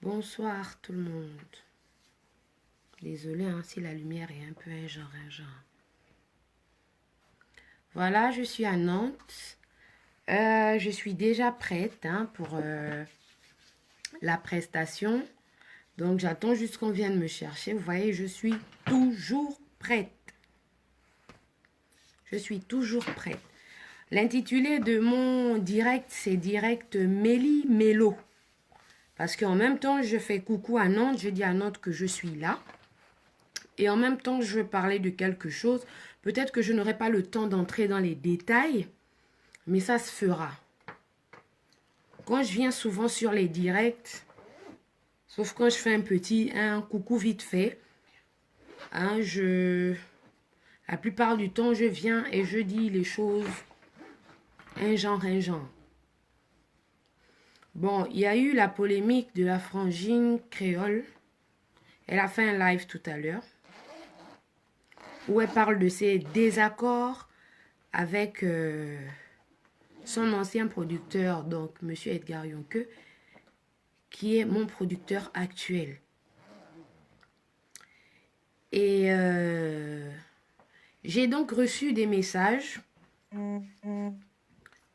Bonsoir tout le monde. Désolée si la lumière est un peu un genre. Voilà, je suis à Nantes. Je suis déjà prête pour la prestation. Donc j'attends juste qu'on vienne me chercher. Vous voyez, je suis toujours prête. Je suis toujours prête. L'intitulé de mon direct, c'est direct Méli Mélo. Parce qu'en même temps, je fais coucou à Nantes. Je dis à Nantes que je suis là. Et en même temps, je veux parler de quelque chose. Peut-être que je n'aurai pas le temps d'entrer dans les détails. Mais ça se fera. Quand je viens souvent sur les directs, sauf quand je fais un coucou vite fait, la plupart du temps, je viens et je dis les choses un genre. Bon, il y a eu la polémique de la frangine créole. Elle a fait un live tout à l'heure où elle parle de ses désaccords avec son ancien producteur, donc M. Edgar Yonke, qui est mon producteur actuel. Et j'ai donc reçu des messages.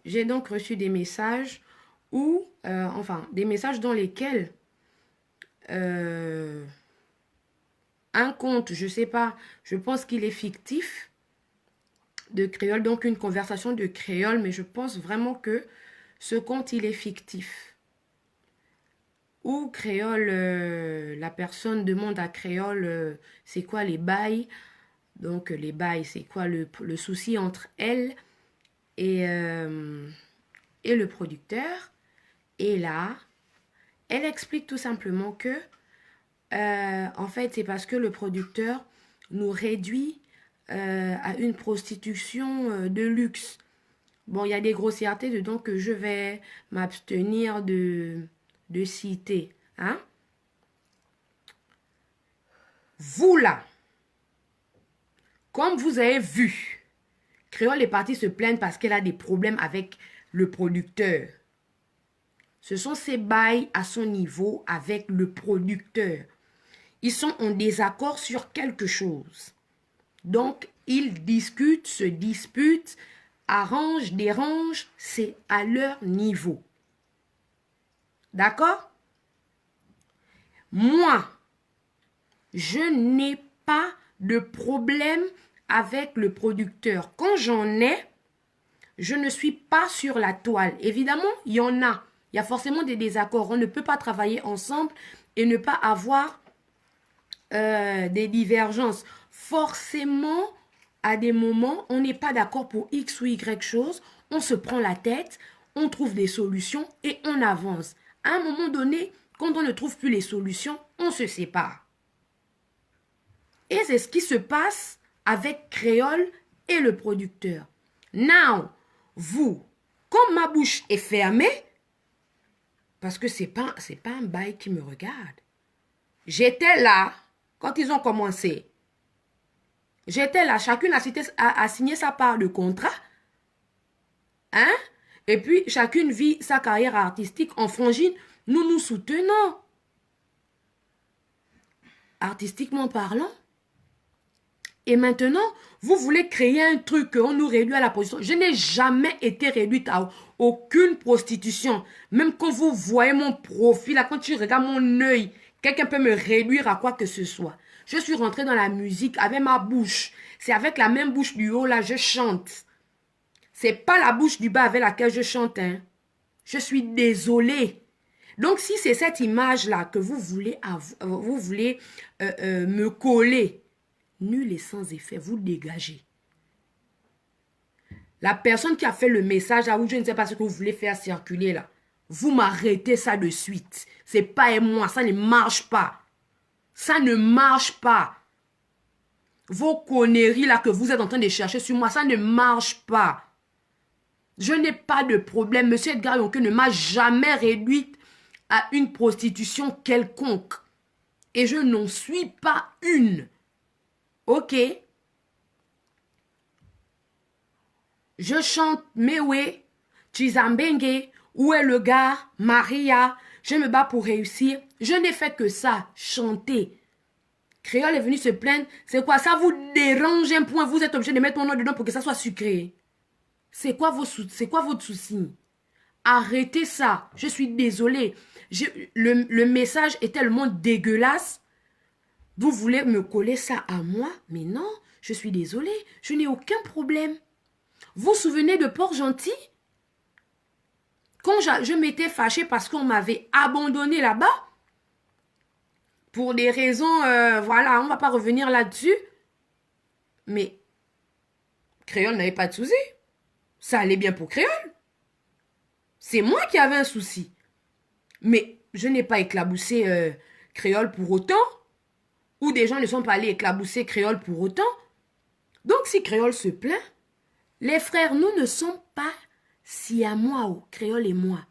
J'ai donc reçu des messages où, des messages dans lesquels un compte, je sais pas, je pense qu'il est fictif, de créole, donc une conversation de créole, mais je pense vraiment que ce compte, il est fictif. Ou créole, la personne demande à créole, c'est quoi les bails. Donc les bails, c'est quoi le souci entre elle et le producteur. Et là, elle explique tout simplement que, en fait, c'est parce que le producteur nous réduit à une prostitution de luxe. Bon, il y a des grossièretés dedans que je vais m'abstenir de citer. Hein? Vous là, comme vous avez vu, Créole est partie se plaindre parce qu'elle a des problèmes avec le producteur. Ce sont ses bails à son niveau avec le producteur. Ils sont en désaccord sur quelque chose. Donc, ils discutent, se disputent, arrangent, dérangent, c'est à leur niveau. D'accord? Moi, je n'ai pas de problème avec le producteur. Quand j'en ai, je ne suis pas sur la toile. Évidemment, il y en a. Il y a forcément des désaccords. On ne peut pas travailler ensemble et ne pas avoir des divergences. Forcément, à des moments, on n'est pas d'accord pour X ou Y chose. On se prend la tête, on trouve des solutions et on avance. À un moment donné, quand on ne trouve plus les solutions, on se sépare. Et c'est ce qui se passe avec Créole et le producteur. Now, vous, comme ma bouche est fermée, parce que c'est pas un bail qui me regarde. J'étais là quand ils ont commencé. J'étais là, chacune a signé sa part de contrat. Hein? Et puis, chacune vit sa carrière artistique en frangine. Nous nous soutenons. Artistiquement parlant. Et maintenant, vous voulez créer un truc qu'on nous réduit à la prostitution. Je n'ai jamais été réduite à aucune prostitution. Même quand vous voyez mon profil, là, quand tu regardes mon œil, quelqu'un peut me réduire à quoi que ce soit. Je suis rentrée dans la musique avec ma bouche. C'est avec la même bouche du haut, là, je chante. C'est pas la bouche du bas avec laquelle je chante. Hein. Je suis désolée. Donc, si c'est cette image-là que vous voulez me coller, nul et sans effet, vous dégagez. La personne qui a fait le message, là, où je ne sais pas ce que vous voulez faire circuler là, vous m'arrêtez ça de suite. C'est pas et moi, ça ne marche pas. Ça ne marche pas. Vos conneries là que vous êtes en train de chercher sur moi, ça ne marche pas. Je n'ai pas de problème. Monsieur Edgar Yonke ne m'a jamais réduite à une prostitution quelconque. Et je n'en suis pas une. Ok? Je chante Mewe, Chizambenge, Où est le gars, Maria. Je me bats pour réussir. Je n'ai fait que ça, chanter. Créole est venu se plaindre. C'est quoi? Ça vous dérange un point. Vous êtes obligé de mettre mon nom dedans pour que ça soit sucré. C'est quoi votre souci? Arrêtez ça. Je suis désolée. Le message est tellement dégueulasse. Vous voulez me coller ça à moi? Mais non, je suis désolée. Je n'ai aucun problème. Vous vous souvenez de Port-Gentil? Quand je m'étais fâchée parce qu'on m'avait abandonné là-bas, pour des raisons, voilà, on ne va pas revenir là-dessus. Mais Créole n'avait pas de souci. Ça allait bien pour Créole. C'est moi qui avais un souci. Mais je n'ai pas éclaboussé Créole pour autant. Ou des gens ne sont pas allés éclabousser Créole pour autant. Donc si Créole se plaint, les frères, nous ne sommes pas siamois, Créole et moi.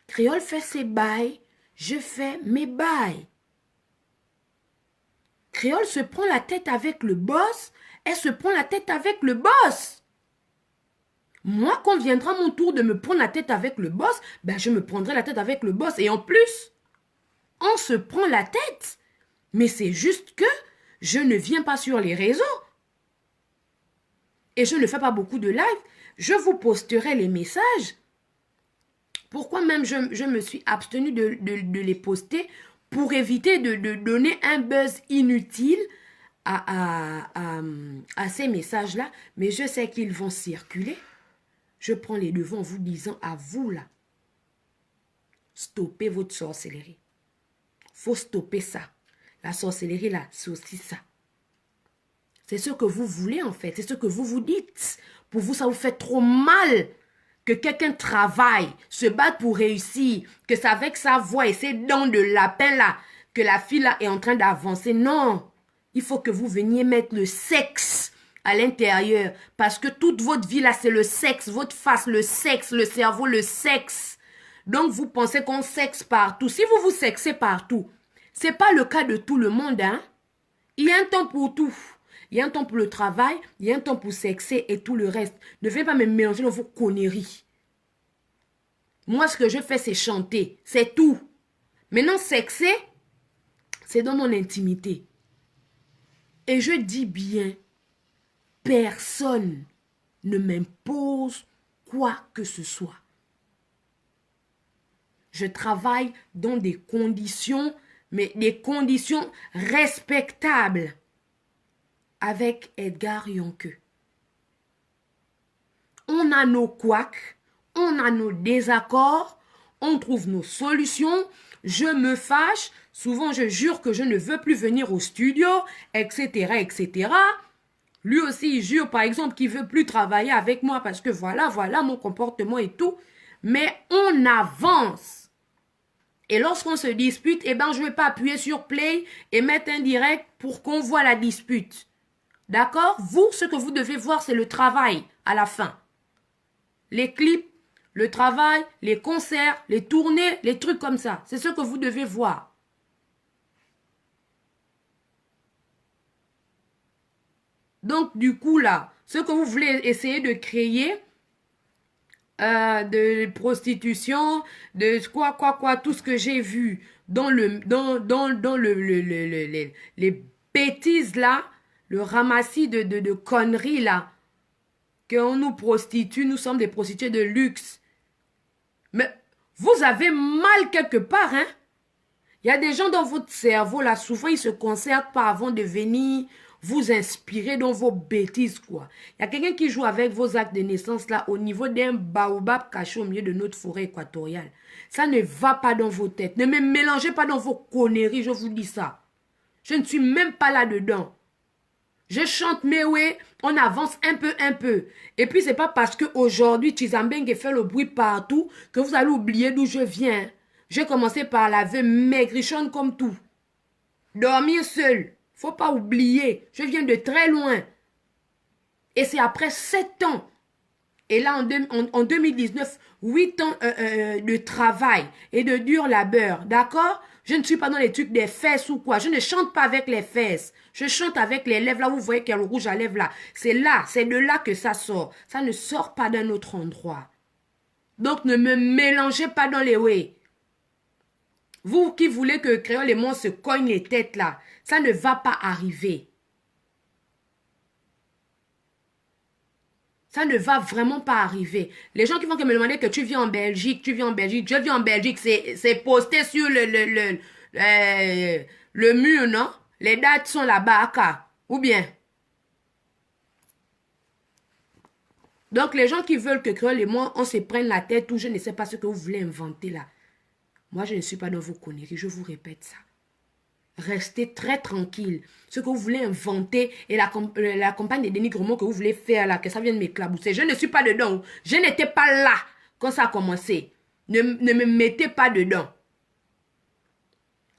Créole fait ses bails, je fais mes bails. Créole se prend la tête avec le boss, elle se prend la tête avec le boss. Moi, quand viendra mon tour de me prendre la tête avec le boss, ben je me prendrai la tête avec le boss. Et en plus, on se prend la tête. Mais c'est juste que je ne viens pas sur les réseaux. Et je ne fais pas beaucoup de live. Je vous posterai les messages. Pourquoi même je me suis abstenue de les poster pour éviter de donner un buzz inutile à ces messages-là. Mais je sais qu'ils vont circuler. Je prends les devants en vous disant à vous là, stoppez votre sorcellerie. Faut stopper ça. La sorcellerie là, c'est aussi ça. C'est ce que vous voulez en fait. C'est ce que vous vous dites. Pour vous, ça vous fait trop mal que quelqu'un travaille, se batte pour réussir, que c'est avec sa voix et ses dents de lapin là, que la fille là est en train d'avancer. Non, il faut que vous veniez mettre le sexe à l'intérieur. Parce que toute votre vie là, c'est le sexe. Votre face, le sexe, le cerveau, le sexe. Donc vous pensez qu'on sexe partout. Si vous vous sexez partout, c'est pas le cas de tout le monde, hein. Il y a un temps pour tout. Il y a un temps pour le travail, il y a un temps pour sexer et tout le reste. Ne venez pas me mélanger dans vos conneries. Moi, ce que je fais, c'est chanter. C'est tout. Maintenant, sexer, c'est dans mon intimité. Et je dis bien, personne ne m'impose quoi que ce soit. Je travaille dans des conditions, mais des conditions respectables. Avec Edgar Yonke. On a nos couacs, on a nos désaccords, on trouve nos solutions, je me fâche, souvent je jure que je ne veux plus venir au studio, etc., etc. Lui aussi, il jure par exemple qu'il ne veut plus travailler avec moi parce que voilà mon comportement et tout. Mais on avance. Et lorsqu'on se dispute, eh ben, je ne vais pas appuyer sur play et mettre un direct pour qu'on voit la dispute. D'accord? Vous, ce que vous devez voir, c'est le travail à la fin. Les clips, le travail, les concerts, les tournées, les trucs comme ça. C'est ce que vous devez voir. Donc, du coup, là, ce que vous voulez essayer de créer, de prostitution, de quoi, tout ce que j'ai vu dans les bêtises là, le ramassis de conneries là, qu'on nous prostitue, nous sommes des prostituées de luxe. Mais vous avez mal quelque part, hein? Il y a des gens dans votre cerveau là, souvent ils se concertent pas avant de venir vous inspirer dans vos bêtises, quoi. Il y a quelqu'un qui joue avec vos actes de naissance là, au niveau d'un baobab caché au milieu de notre forêt équatoriale. Ça ne va pas dans vos têtes. Ne me mélangez pas dans vos conneries, je vous dis ça. Je ne suis même pas là-dedans. Je chante mes ouais, on avance un peu. Et puis, c'est pas parce qu'aujourd'hui, Tchizambeng fait le bruit partout que vous allez oublier d'où je viens. J'ai commencé par la veuve maigrichonne comme tout. Dormir seul. Faut pas oublier. Je viens de très loin. Et c'est après 7 ans. Et là, en 2019, 8 ans de travail et de dur labeur. D'accord? Je ne suis pas dans les trucs des fesses ou quoi. Je ne chante pas avec les fesses. Je chante avec les lèvres. Là, vous voyez qu'il y a le rouge à lèvres là. C'est là, c'est de là que ça sort. Ça ne sort pas d'un autre endroit. Donc, ne me mélangez pas dans les way. Vous qui voulez que Créole et moi se cognent les têtes là, ça ne va pas arriver. Ça ne va vraiment pas arriver. Les gens qui vont me demander que tu viens en Belgique, je viens en Belgique, c'est posté sur le mur, non? Les dates sont là-bas, ou bien. Donc, les gens qui veulent que Créole et moi, on se prenne la tête ou je ne sais pas ce que vous voulez inventer là. Moi, je ne suis pas dans vos conneries, je vous répète ça. Restez très tranquille. Ce que vous voulez inventer et la campagne de dénigrement que vous voulez faire là, que ça vienne m'éclabousser. Je ne suis pas dedans. Je n'étais pas là quand ça a commencé. Ne me mettez pas dedans.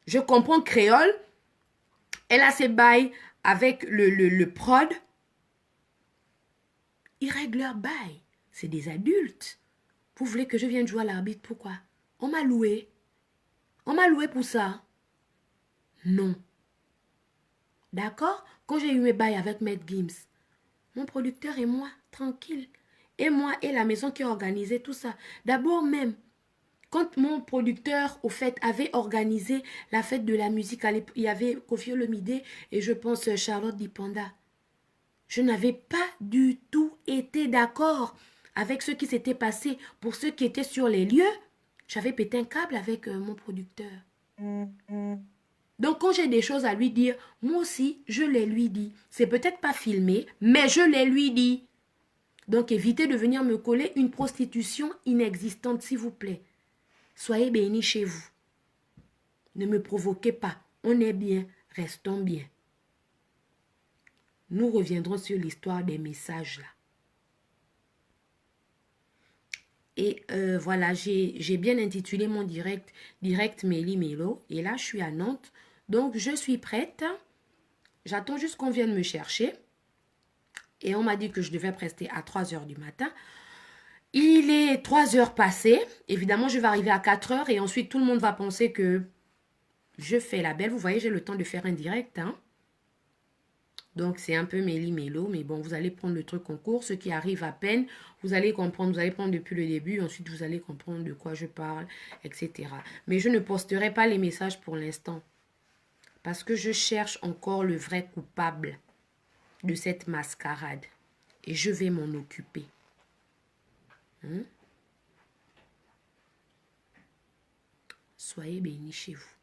Je comprends Créole. Elle a ses bails avec le prod. Ils règlent leur bail. C'est des adultes. Vous voulez que je vienne jouer à l'arbitre? Pourquoi? On m'a loué. On m'a loué pour ça. Non. D'accord? Quand j'ai eu mes bails avec Maître Gims, mon producteur et moi, tranquille. Et moi et la maison qui a organisé tout ça. D'abord même, quand mon producteur, au fait, avait organisé la fête de la musique, il y avait Koffi Olomide et je pense Charlotte Dipanda. Je n'avais pas du tout été d'accord avec ce qui s'était passé. Pour ceux qui étaient sur les lieux, j'avais pété un câble avec mon producteur. Donc, quand j'ai des choses à lui dire, moi aussi, je les lui dis. C'est peut-être pas filmé, mais je les lui dis. Donc, évitez de venir me coller une prostitution inexistante, s'il vous plaît. Soyez bénis chez vous. Ne me provoquez pas. On est bien, restons bien. Nous reviendrons sur l'histoire des messages là. Et voilà, j'ai bien intitulé mon direct Mélie Mélo. Et là, je suis à Nantes. Donc, je suis prête. J'attends juste qu'on vienne me chercher. Et on m'a dit que je devais rester à 3 h du matin. Il est 3 h passées. Évidemment, je vais arriver à 4 h. Et ensuite, tout le monde va penser que je fais la belle. Vous voyez, j'ai le temps de faire un direct. Hein? Donc, c'est un peu Mélie Mélo. Mais bon, vous allez prendre le truc en cours. Ceux qui arrivent à peine, vous allez comprendre. Vous allez prendre depuis le début. Ensuite, vous allez comprendre de quoi je parle, etc. Mais je ne posterai pas les messages pour l'instant. Parce que je cherche encore le vrai coupable de cette mascarade. Et je vais m'en occuper. Soyez bénis chez vous.